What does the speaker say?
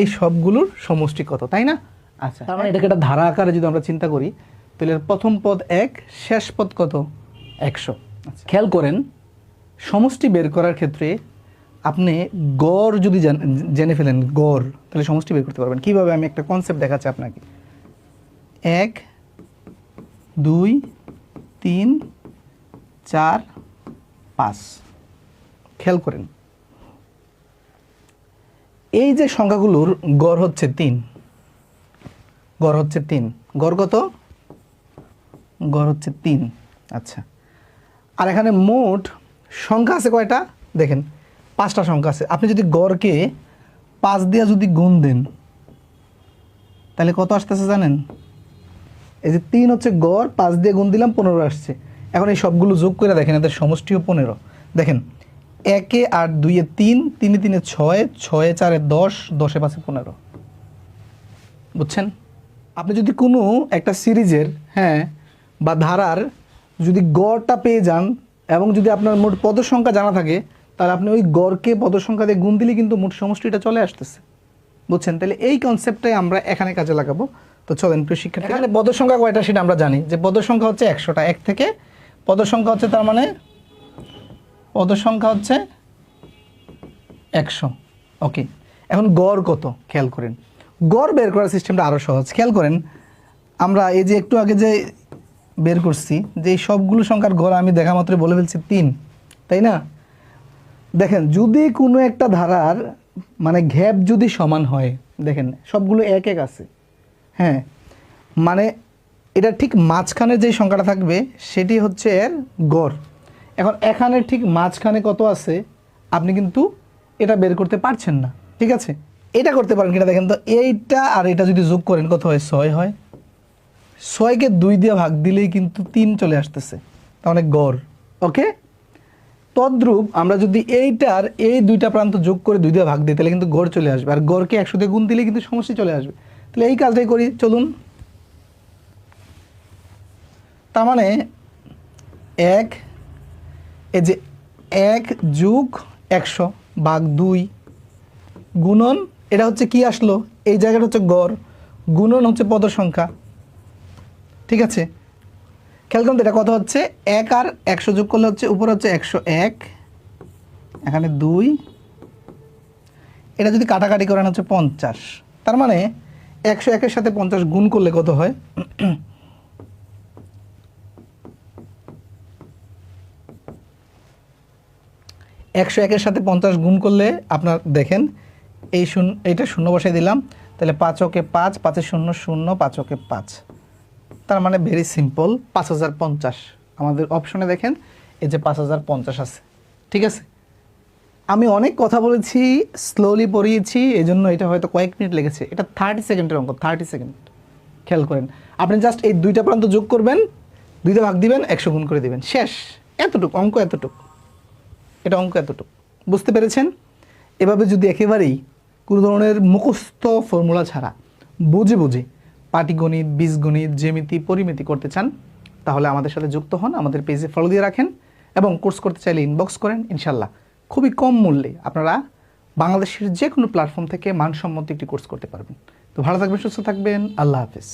এই সবগুলোর সমষ্টি কত, তাই না? আচ্ছা, তার মানে এটাকে একটা ধারা আকারে যদি আমরা চিন্তা করি, তাহলে প্রথম পদ 1, শেষ পদ কত? 100। খেয়াল করেন, সমষ্টি বের করার ক্ষেত্রে আপনি গড় যদি জেনে ফেলেন, গড়, তাহলে সমষ্টি বের করতে পারবেন কিভাবে। আমি একটা কনসেপ্ট দেখাচ্ছি আপনাকে। 1, 2, 3, 4, 5। খেয়াল করেন, এই যে সংখ্যাগুলোর গড় হচ্ছে 3, গড় হচ্ছে 3, গড় কত? গড় হচ্ছে 3। আচ্ছা, আর এখানে মোট সংখ্যা আছে কয়টা? দেখেন 5টা সংখ্যা আছে। আপনি যদি গড়কে 5 দিয়ে যদি গুণ দেন, তাহলে কত আসতেছে জানেন? এই যে 3 হচ্ছে গড়, 5 দিয়ে গুণ দিলাম 15 আসছে। এখন এই সবগুলো যোগ করে দেখেন, এদের সমষ্টিও 15। দেখেন 1 8 2 3, 3 3 6, 6 4 10, 10 5 15। বুঝছেন? আপনি যদি কোনো একটা সিরিজের বা ধারার যদি গড়টা পেয়ে যান এবং যদি আপনার মোট পদ সংখ্যা জানা থাকে, তাহলে আপনি ওই গড়কে পদ সংখ্যা দিয়ে গুণ দিলে কিন্তু মোট সমষ্টিটা চলে আসতেছে। বুঝছেন? তাহলে এই কনসেপ্টটাই আমরা এখানে কাজে লাগাবো। তো চলেন প্রিয় শিক্ষার্থী, এখানে পদ সংখ্যা কয়টা সেটা আমরা জানি, যে পদ সংখ্যা হচ্ছে 100টা। 1 থেকে পদ সংখ্যা হচ্ছে, তার মানে পদ সংখ্যা হচ্ছে 100। ওকে, এখন গড় কত খেয়াল করেন। গড় বের করার সিস্টেমটা আরও সহজ। খেয়াল করেন, আমরা এই যে একটু আগে যে বের করছি, যে এই সবগুলো সংখ্যার গড় আমি দেখা মাত্র বলে ফেলছি 3, তাই না? দেখেন, যদি কোনো একটা ধারার মানে গ্যাপ যদি সমান হয়, দেখেন সবগুলো 1 1 আছে, মানে এটা ঠিক মাঝখানে যেই সংখ্যাটা থাকবে সেটি হচ্ছে এর গড়। এখন এখানে ঠিক মাঝখানে কত আছে আপনি কিন্তু এটা বের করতে পারছেন না, ঠিক আছে? এটা করতে পারেন কিনা দেখেন তো। এইটা আর এটা যদি যোগ করেন কত হয়? 6 হয়। 6কে 2 দিয়ে ভাগ দিলেই কিন্তু 3 চলে আসতেছে, তার মানে গড়। ওকে, তদ্রূপ আমরা যদি এইটার এই দুইটা প্রান্ত যোগ করে 2 দিয়ে ভাগ দিই, তাহলে কিন্তু গড় চলে আসবে। আর গড়কে 100 দিয়ে গুণ দিলে কিন্তু সমষ্টি চলে আসবে। তাহলে এই কাজটাই করি, চলুন। তার মানে 1, এই যে 1 যোগ 100 ভাগ 2 গুণন, এটা হচ্ছে কি আসলো? এই জায়গাটা হচ্ছে গড়, গুণন হচ্ছে পদ সংখ্যা, ঠিক আছে? খেয়াল করুন এটা কত হচ্ছে? 1 আর 100 যোগ করলে হচ্ছে উপরে হচ্ছে 101, এখানে 2, এটা যদি কাটাকাটি করেন হচ্ছে 50। তার মানে 101-এর সাথে 50 গুণ করলে কত হয়? 101-এর সাথে 50 গুণ করলে আপনার দেখেন এইটা শূন্য বসাই দিলাম, তাহলে 5 ওকে 5, 5 0 0, 5 ওকে 5। তার মানে ভেরি সিম্পল, 5050। আমাদের অপশনে দেখেন এই যে 5050 আছে, ঠিক আছে? আমি অনেক কথা বলেছি, স্লোলি পড়িয়েছি, এই জন্য এটা হয়তো কয়েক মিনিট লেগেছে। এটা 30 সেকেন্ডের অঙ্ক, 30 সেকেন্ড। খেয়াল করেন, আপনি জাস্ট এই দুইটা প্রান্ত যোগ করবেন, 2 দিয়ে ভাগ দিবেন, 100 গুণ করে দিবেন, শেষ। এতটুকু অঙ্ক, এতটুকু। এটা অঙ্ক এতটুকু। বুঝতে পেরেছেন? এভাবে যদি একেবারেই কোনো ধরনের মুখস্থ ফর্মুলা ছাড়া বুঝে বুঝে পাটিগণিত, বীজগণিত, জ্যামিতি, পরিমিতি করতে চান, তাহলে আমাদের সাথে যুক্ত হন, আমাদের পেজে ফলো দিয়ে রাখেন, এবং কোর্স করতে চাইলে ইনবক্স করেন। ইনশাল্লাহ খুবই কম মূল্যে আপনারা বাংলাদেশের যে কোনো প্ল্যাটফর্ম থেকে মানসম্মত একটি কোর্স করতে পারবেন। তো ভালো থাকবেন, সুস্থ থাকবেন, আল্লাহ হাফেজ।